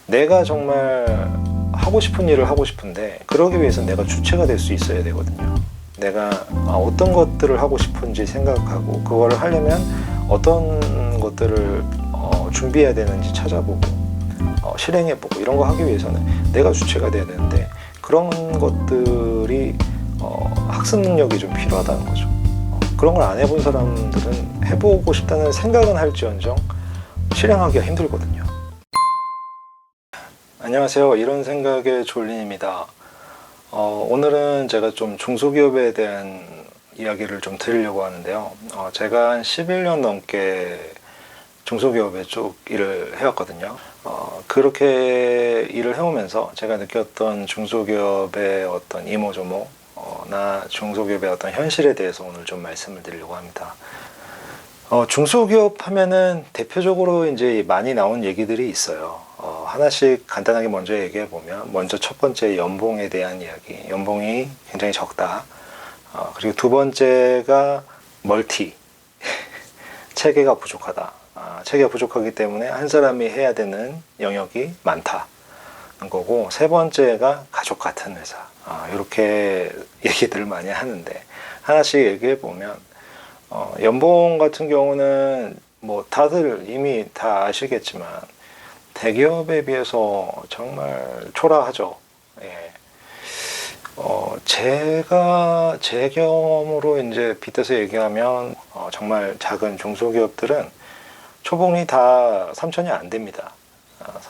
내가 정말 하고 싶은 일을 하고 싶은데 그러기 위해서 내가 주체가 될 수 있어야 되거든요. 내가 어떤 것들을 하고 싶은지 생각하고 그거를 하려면 어떤 것들을 준비해야 되는지 찾아보고 실행해보고 이런 거 하기 위해서는 내가 주체가 돼야 되는데 그런 것들이 학습 능력이 좀 필요하다는 거죠. 그런 걸 안 해본 사람들은 해보고 싶다는 생각은 할지언정 실행하기가 힘들거든요. 안녕하세요. 이런 생각의 졸린입니다. 오늘은 제가 좀 중소기업에 대한 이야기를 좀 드리려고 하는데요. 제가 한 11년 넘게 중소기업에 쭉 일을 해왔거든요. 그렇게 일을 해오면서 제가 느꼈던 중소기업의 어떤 이모저모, 나 중소기업의 어떤 현실에 대해서 오늘 좀 말씀을 드리려고 합니다. 중소기업 하면은 대표적으로 이제 많이 나온 얘기들이 있어요. 하나씩 간단하게 먼저 얘기해 보면, 먼저 첫 번째 연봉에 대한 이야기. 연봉이 굉장히 적다. 그리고 두 번째가 멀티. 체계가 부족하다. 체계가 부족하기 때문에 한 사람이 해야 되는 영역이 많다는 거고, 세 번째가 가족 같은 회사. 이렇게 얘기들을 많이 하는데, 하나씩 얘기해 보면, 연봉 같은 경우는 뭐 다들 이미 다 아시겠지만 대기업에 비해서 정말 초라하죠. 예. 제가 제 경험으로 이제 빗대서 얘기하면 정말 작은 중소기업들은 초봉이 다 3천이 안 됩니다.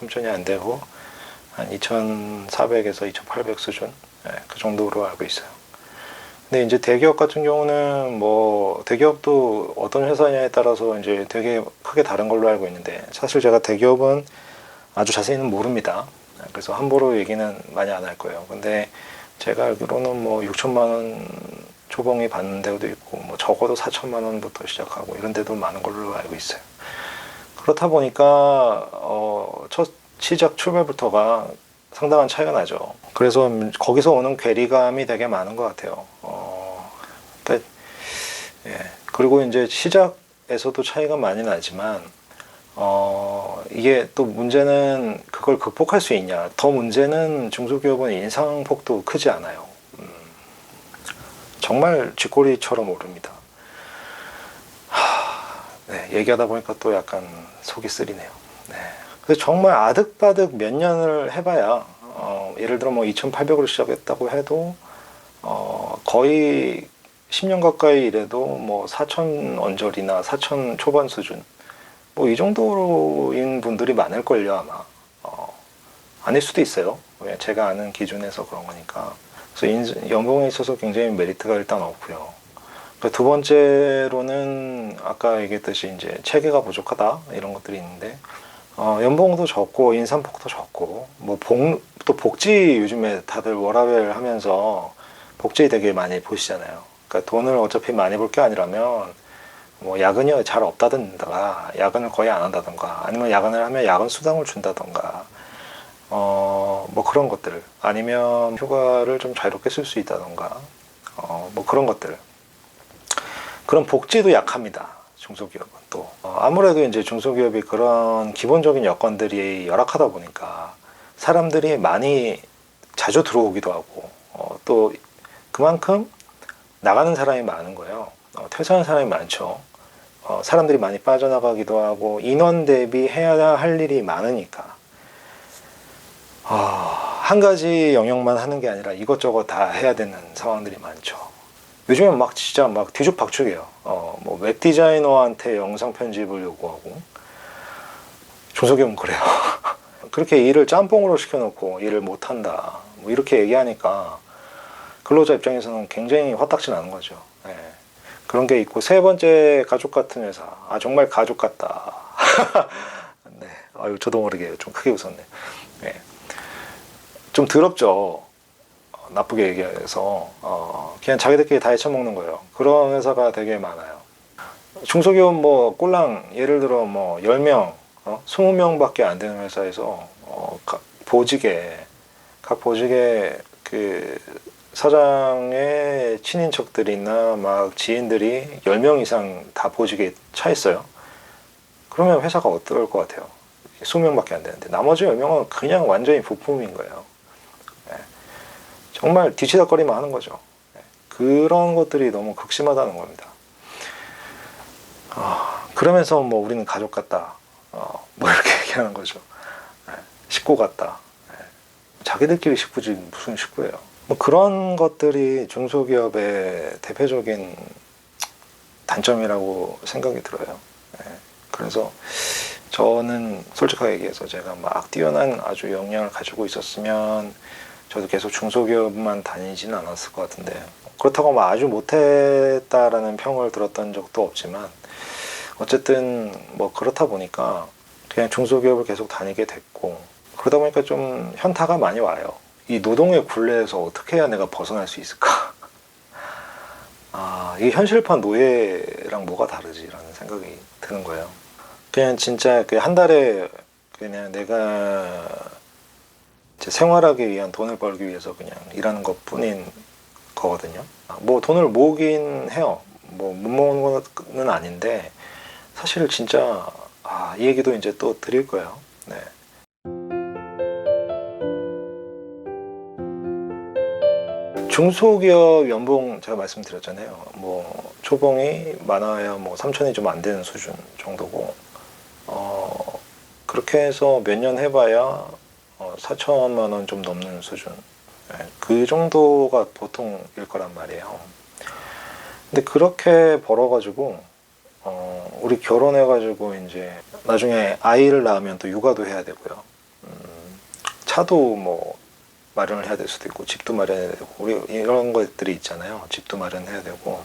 3천이 안 되고 한 2,400에서 2,800 수준, 예, 그 정도로 알고 있어요. 근데 이제 대기업 같은 경우는 뭐 대기업도 어떤 회사냐에 따라서 이제 되게 크게 다른 걸로 알고 있는데, 사실 제가 대기업은 아주 자세히는 모릅니다. 그래서 함부로 얘기는 많이 안 할 거예요. 근데 제가 알기로는 뭐 6천만 원 초봉이 받는 데도 있고, 뭐 적어도 4천만 원부터 시작하고 이런 데도 많은 걸로 알고 있어요. 그렇다 보니까 첫 시작 출발부터가 상당한 차이가 나죠. 그래서 거기서 오는 괴리감이 되게 많은 것 같아요. 예. 그리고 이제 시작에서도 차이가 많이 나지만, 이게 또 문제는 그걸 극복할 수 있냐. 더 문제는 중소기업은 인상폭도 크지 않아요. 정말 쥐꼬리처럼 오릅니다. 네, 얘기하다 보니까 또 약간 속이 쓰리네요. 네. 그래서 정말 아득바득 몇 년을 해봐야, 예를 들어 뭐 2,800으로 시작했다고 해도, 거의 10년 가까이 일해도 뭐 4천 언저리나 4천 초반 수준, 뭐 이 정도인 분들이 많을걸요, 아마. 아닐 수도 있어요. 제가 아는 기준에서 그런 거니까. 그래서 연봉에 있어서 굉장히 메리트가 일단 없고요. 두 번째로는 아까 얘기했듯이 이제 체계가 부족하다, 이런 것들이 있는데, 연봉도 적고 인상폭도 적고, 뭐 또 복지, 요즘에 다들 워라밸 하면서 복지 되게 많이 보시잖아요. 그러니까 돈을 어차피 많이 벌 게 아니라면 뭐 야근이 잘 없다든가, 야근을 거의 안 한다든가, 아니면 야근을 하면 야근 수당을 준다든가, 뭐 그런 것들, 아니면 휴가를 좀 자유롭게 쓸 수 있다든가, 뭐 그런 것들. 그런 복지도 약합니다. 중소기업은 또. 아무래도 이제 중소기업이 그런 기본적인 여건들이 열악하다 보니까 사람들이 많이 자주 들어오기도 하고, 또 그만큼 나가는 사람이 많은 거예요. 퇴사하는 사람이 많죠. 사람들이 많이 빠져나가기도 하고, 인원 대비 해야 할 일이 많으니까. 한 가지 영역만 하는 게 아니라 이것저것 다 해야 되는 상황들이 많죠. 요즘엔 막 진짜 막 뒤죽박죽이에요. 뭐 웹 디자이너한테 영상 편집을 요구하고, 중소기업은 그래요. 그렇게 일을 짬뽕으로 시켜놓고 일을 못한다, 뭐 이렇게 얘기하니까 근로자 입장에서는 굉장히 화딱지 나는 거죠. 예. 그런 게 있고, 세 번째, 가족 같은 회사. 정말 가족 같다. 네. 저도 모르게 좀 크게 웃었네. 예. 좀 더럽죠. 나쁘게 얘기해서 그냥 자기들끼리 다 헤쳐먹는 거예요. 그런 회사가 되게 많아요. 중소기업 뭐 꼴랑 예를 들어 뭐 10명, 20명밖에 안 되는 회사에서 각 보직에 그 사장의 친인척들이나 막 지인들이 10명 이상 다 보직에 차 있어요. 그러면 회사가 어떨 것 같아요? 20명밖에 안 되는데 나머지 10명은 그냥 완전히 부품인 거예요. 예. 정말 뒤치다거리만 하는 거죠. 예. 그런 것들이 너무 극심하다는 겁니다. 그러면서 뭐 우리는 가족 같다, 뭐 이렇게 얘기하는 거죠. 예. 식구 같다. 예. 자기들끼리 식구지 무슨 식구예요. 뭐 그런 것들이 중소기업의 대표적인 단점이라고 생각이 들어요. 예. 그래서 저는 솔직하게 얘기해서 제가 막 뛰어난 아주 역량을 가지고 있었으면 저도 계속 중소기업만 다니지는 않았을 것 같은데, 그렇다고 막 아주 못했다라는 평을 들었던 적도 없지만 어쨌든 뭐 그렇다 보니까 그냥 중소기업을 계속 다니게 됐고, 그러다 보니까 좀 현타가 많이 와요. 이 노동의 굴레에서 어떻게 해야 내가 벗어날 수 있을까? 이게 현실판 노예랑 뭐가 다르지라는 생각이 드는 거예요. 그냥 진짜 그 한 달에 그냥 내가 이제 생활하기 위한 돈을 벌기 위해서 그냥 일하는 것 뿐인 거거든요. 뭐 돈을 모으긴 해요. 뭐 못 모으는 건 아닌데, 사실 진짜 이 얘기도 이제 또 드릴 거예요. 네. 중소기업 연봉 제가 말씀드렸잖아요. 뭐 초봉이 많아야 뭐 3천이 좀 안 되는 수준 정도고, 그렇게 해서 몇 년 해봐야 4천만 원 좀 넘는 수준. 네, 그 정도가 보통일 거란 말이에요. 근데 그렇게 벌어가지고 우리 결혼해가지고 이제 나중에 아이를 낳으면 또 육아도 해야 되고요. 차도 뭐 마련을 해야 될 수도 있고, 집도 마련해야 되고, 우리 이런 것들이 있잖아요. 집도 마련해야 되고,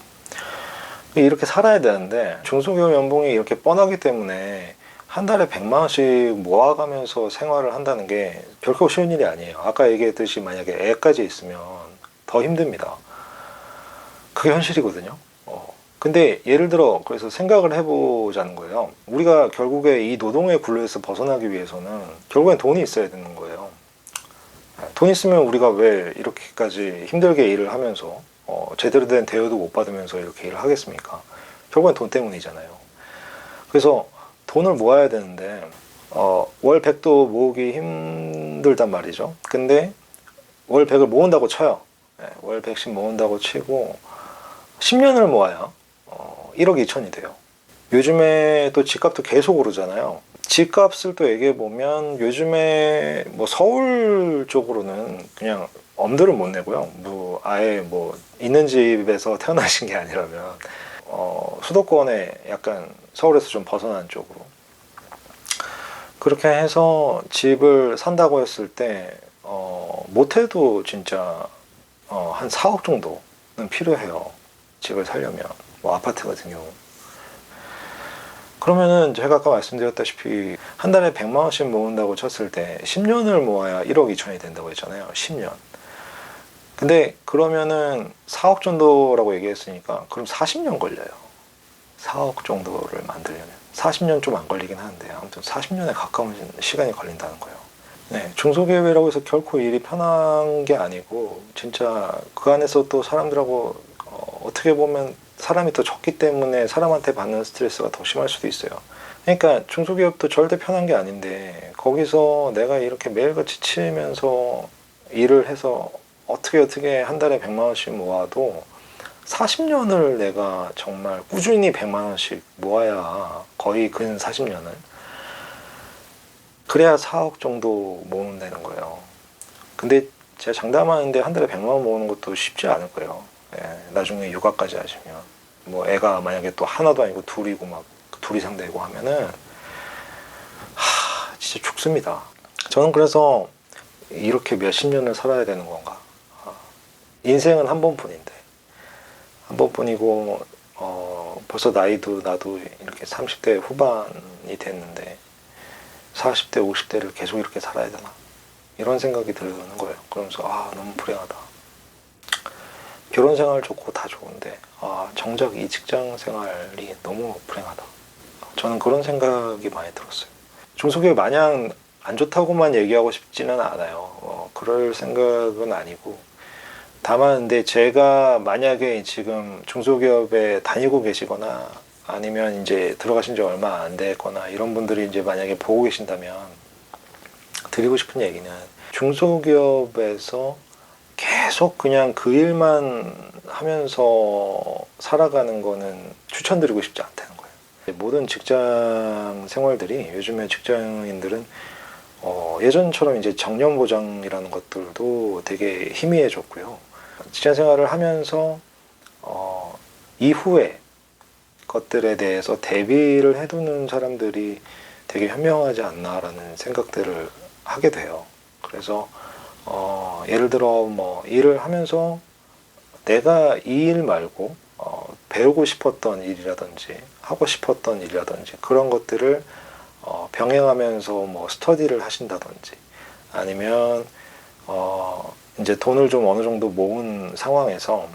이렇게 살아야 되는데 중소기업 연봉이 이렇게 뻔하기 때문에 한 달에 100만 원씩 모아가면서 생활을 한다는 게 결코 쉬운 일이 아니에요. 아까 얘기했듯이 만약에 애까지 있으면 더 힘듭니다. 그게 현실이거든요. 근데 예를 들어 그래서 생각을 해보자는 거예요. 우리가 결국에 이 노동의 굴레에서 벗어나기 위해서는 결국엔 돈이 있어야 되는 거예요. 돈 있으면 우리가 왜 이렇게까지 힘들게 일을 하면서 제대로 된 대우도 못 받으면서 이렇게 일을 하겠습니까? 결국엔 돈 때문이잖아요. 그래서 돈을 모아야 되는데 월 100도 모으기 힘들단 말이죠. 근데 월 100을 모은다고 쳐요. 월 100씩 모은다고 치고 10년을 모아야 1억 2천이 돼요. 요즘에 또 집값도 계속 오르잖아요. 집값을 또 얘기해 보면 요즘에 뭐 서울 쪽으로는 그냥 엄두를 못 내고요. 뭐 아예 뭐 있는 집에서 태어나신 게 아니라면 수도권에 약간 서울에서 좀 벗어난 쪽으로 그렇게 해서 집을 산다고 했을 때 못해도 진짜 한 4억 정도는 필요해요. 집을 살려면 뭐 아파트 같은 경우. 그러면은 제가 아까 말씀드렸다시피 한 달에 100만 원씩 모은다고 쳤을 때 10년을 모아야 1억 2천이 된다고 했잖아요. 10년. 근데 그러면은 4억 정도라고 얘기했으니까 그럼 40년 걸려요. 4억 정도를 만들려면 40년 좀 안 걸리긴 하는데 아무튼 40년에 가까운 시간이 걸린다는 거예요. 네, 중소기업이라고 해서 결코 일이 편한 게 아니고 진짜 그 안에서 또 사람들하고 어떻게 보면 사람이 더 적기 때문에 사람한테 받는 스트레스가 더 심할 수도 있어요. 그러니까 중소기업도 절대 편한 게 아닌데 거기서 내가 이렇게 매일같이 치면서 일을 해서 어떻게 한 달에 100만 원씩 모아도 40년을 내가 정말 꾸준히 100만 원씩 모아야 거의 근 40년을 그래야 4억 정도 모은다는 거예요. 근데 제가 장담하는데 한 달에 100만 원 모으는 것도 쉽지 않을 거예요. 나중에 육아까지 하시면 뭐 애가 만약에 또 하나도 아니고 둘이고 막 둘 이상 되고 하면은 진짜 죽습니다. 저는 그래서 이렇게 몇십 년을 살아야 되는 건가? 인생은 한 번뿐인데 한 번뿐이고 벌써 나도 이렇게 30대 후반이 됐는데 40대 50대를 계속 이렇게 살아야 되나? 이런 생각이 드는 거예요. 그러면서 너무 불행하다. 결혼 생활 좋고 다 좋은데 정작 이 직장 생활이 너무 불행하다. 저는 그런 생각이 많이 들었어요. 중소기업 마냥 안 좋다고만 얘기하고 싶지는 않아요. 그럴 생각은 아니고 다만 근데 제가 만약에 지금 중소기업에 다니고 계시거나 아니면 이제 들어가신 지 얼마 안 됐거나 이런 분들이 이제 만약에 보고 계신다면 드리고 싶은 얘기는 중소기업에서 계속 그냥 그 일만 하면서 살아가는 거는 추천드리고 싶지 않다는 거예요. 모든 직장 생활들이 요즘에 직장인들은 예전처럼 이제 정년보장이라는 것들도 되게 희미해졌고요. 직장 생활을 하면서 이후에 것들에 대해서 대비를 해두는 사람들이 되게 현명하지 않나라는 생각들을 하게 돼요. 그래서 예를 들어 뭐 일을 하면서 내가 이 일 말고 배우고 싶었던 일이라든지 하고 싶었던 일이라든지 그런 것들을 병행하면서 뭐 스터디를 하신다든지 아니면 이제 돈을 좀 어느 정도 모은 상황에서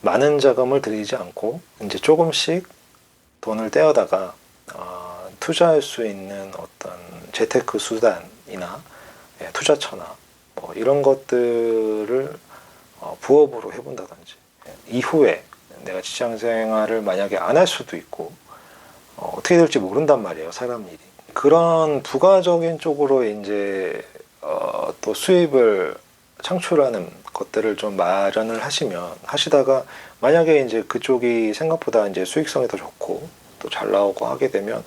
많은 자금을 들이지 않고 이제 조금씩 돈을 떼어다가 투자할 수 있는 어떤 재테크 수단이나 투자처나 뭐 이런 것들을 부업으로 해본다든지 이후에 내가 직장 생활을 만약에 안 할 수도 있고 어떻게 될지 모른단 말이에요, 사람 일이. 그런 부가적인 쪽으로 이제 또 수입을 창출하는 것들을 좀 마련을 하시다가 만약에 이제 그쪽이 생각보다 이제 수익성이 더 좋고 또 잘 나오고 하게 되면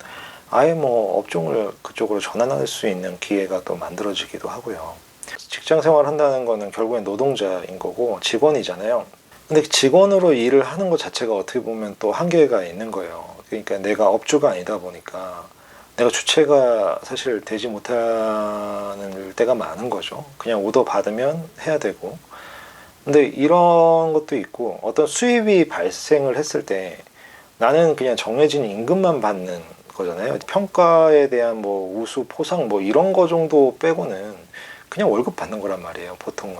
아예 뭐 업종을 그쪽으로 전환할 수 있는 기회가 또 만들어지기도 하고요. 직장 생활 한다는 거는 결국엔 노동자인 거고 직원이잖아요. 근데 직원으로 일을 하는 것 자체가 어떻게 보면 또 한계가 있는 거예요. 그러니까 내가 업주가 아니다 보니까 내가 주체가 사실 되지 못하는 때가 많은 거죠. 그냥 오더 받으면 해야 되고. 근데 이런 것도 있고 어떤 수입이 발생을 했을 때 나는 그냥 정해진 임금만 받는 거잖아요. 평가에 대한 뭐 우수 포상 뭐 이런 거 정도 빼고는 그냥 월급 받는 거란 말이에요, 보통은.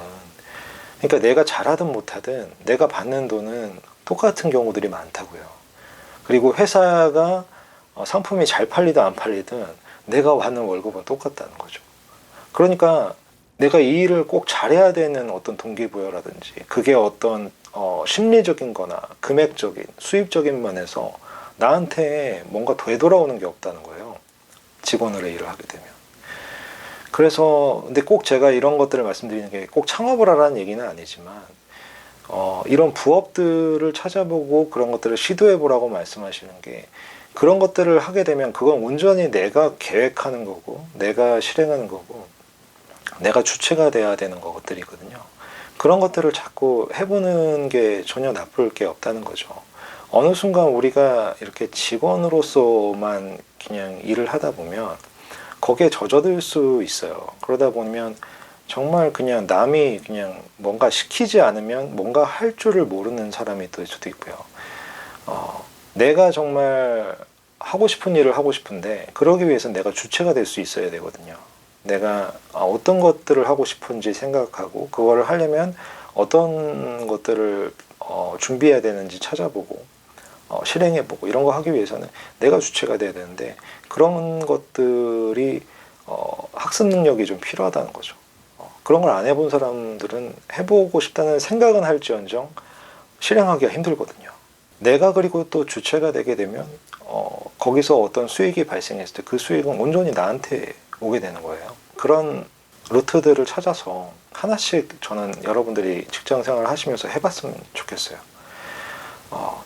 그러니까 내가 잘하든 못하든 내가 받는 돈은 똑같은 경우들이 많다고요. 그리고 회사가 상품이 잘 팔리든 안 팔리든 내가 받는 월급은 똑같다는 거죠. 그러니까 내가 이 일을 꼭 잘해야 되는 어떤 동기부여라든지 그게 어떤 심리적인 거나 금액적인 수입적인 면에서 나한테 뭔가 되돌아오는 게 없다는 거예요, 직원으로 일을 하게 되면. 그래서 근데 꼭 제가 이런 것들을 말씀드리는 게 꼭 창업을 하라는 얘기는 아니지만 이런 부업들을 찾아보고 그런 것들을 시도해 보라고 말씀하시는 게, 그런 것들을 하게 되면 그건 온전히 내가 계획하는 거고 내가 실행하는 거고 내가 주체가 돼야 되는 것들이거든요. 그런 것들을 자꾸 해보는 게 전혀 나쁠 게 없다는 거죠. 어느 순간 우리가 이렇게 직원으로서만 그냥 일을 하다 보면 거기에 젖어들 수 있어요. 그러다 보면 정말 그냥 남이 그냥 뭔가 시키지 않으면 뭔가 할 줄을 모르는 사람이 될 수도 있고요. 내가 정말 하고 싶은 일을 하고 싶은데 그러기 위해서 내가 주체가 될 수 있어야 되거든요. 내가 어떤 것들을 하고 싶은지 생각하고 그거를 하려면 어떤 것들을 준비해야 되는지 찾아보고 실행해보고 이런 거 하기 위해서는 내가 주체가 돼야 되는데 그런 것들이 학습 능력이 좀 필요하다는 거죠. 그런 걸 안 해본 사람들은 해보고 싶다는 생각은 할지언정 실행하기가 힘들거든요. 내가 그리고 또 주체가 되게 되면 거기서 어떤 수익이 발생했을 때 그 수익은 온전히 나한테 오게 되는 거예요. 그런 루트들을 찾아서 하나씩 저는 여러분들이 직장 생활을 하시면서 해봤으면 좋겠어요.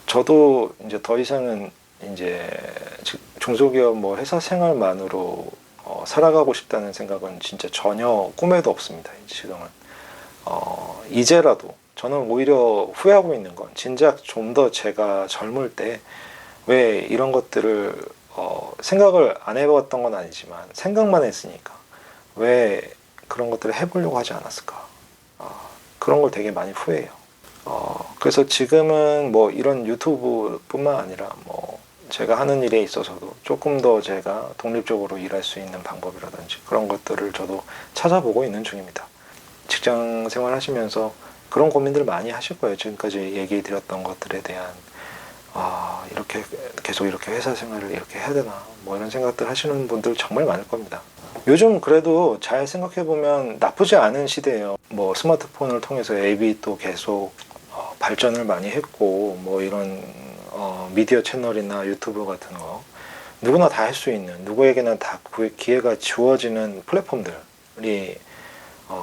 저도 이제 더 이상은 이제 중소기업 뭐 회사 생활만으로 살아가고 싶다는 생각은 진짜 전혀 꿈에도 없습니다. 지금은 이제라도 저는 오히려 후회하고 있는 건 진작 좀 더 제가 젊을 때 왜 이런 것들을 생각을 안 해봤던 건 아니지만 생각만 했으니까 왜 그런 것들을 해보려고 하지 않았을까. 그런 걸 되게 많이 후회해요. 그래서 지금은 뭐 이런 유튜브뿐만 아니라 뭐 제가 하는 일에 있어서도 조금 더 제가 독립적으로 일할 수 있는 방법이라든지 그런 것들을 저도 찾아보고 있는 중입니다. 직장 생활 하시면서 그런 고민들을 많이 하실 거예요. 지금까지 얘기 드렸던 것들에 대한 이렇게 계속 이렇게 회사 생활을 이렇게 해야 되나 뭐 이런 생각들 하시는 분들 정말 많을 겁니다. 요즘 그래도 잘 생각해보면 나쁘지 않은 시대예요. 뭐 스마트폰을 통해서 앱이 또 계속 발전을 많이 했고 뭐 이런 미디어 채널이나 유튜브 같은 거 누구나 다 할 수 있는, 누구에게나 다 기회가 주어지는 플랫폼들이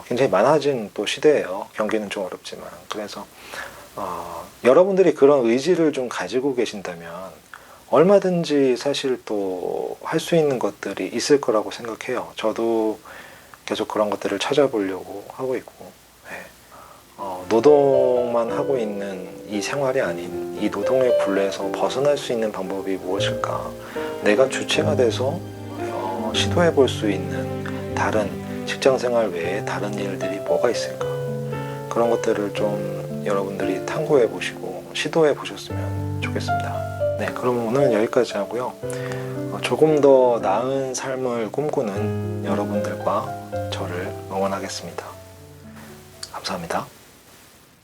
굉장히 많아진 또 시대예요. 경기는 좀 어렵지만. 그래서 여러분들이 그런 의지를 좀 가지고 계신다면 얼마든지 사실 또 할 수 있는 것들이 있을 거라고 생각해요. 저도 계속 그런 것들을 찾아보려고 하고 있고, 네. 노동만 하고 있는 이 생활이 아닌 이 노동의 굴레에서 벗어날 수 있는 방법이 무엇일까? 내가 주체가 돼서 시도해 볼 수 있는 다른 직장 생활 외에 다른 일들이 뭐가 있을까? 그런 것들을 좀 여러분들이 탐구해 보시고 시도해 보셨으면 좋겠습니다. 네, 그럼 오늘은 여기까지 하고요. 조금 더 나은 삶을 꿈꾸는 여러분들과 저를 응원하겠습니다. 감사합니다.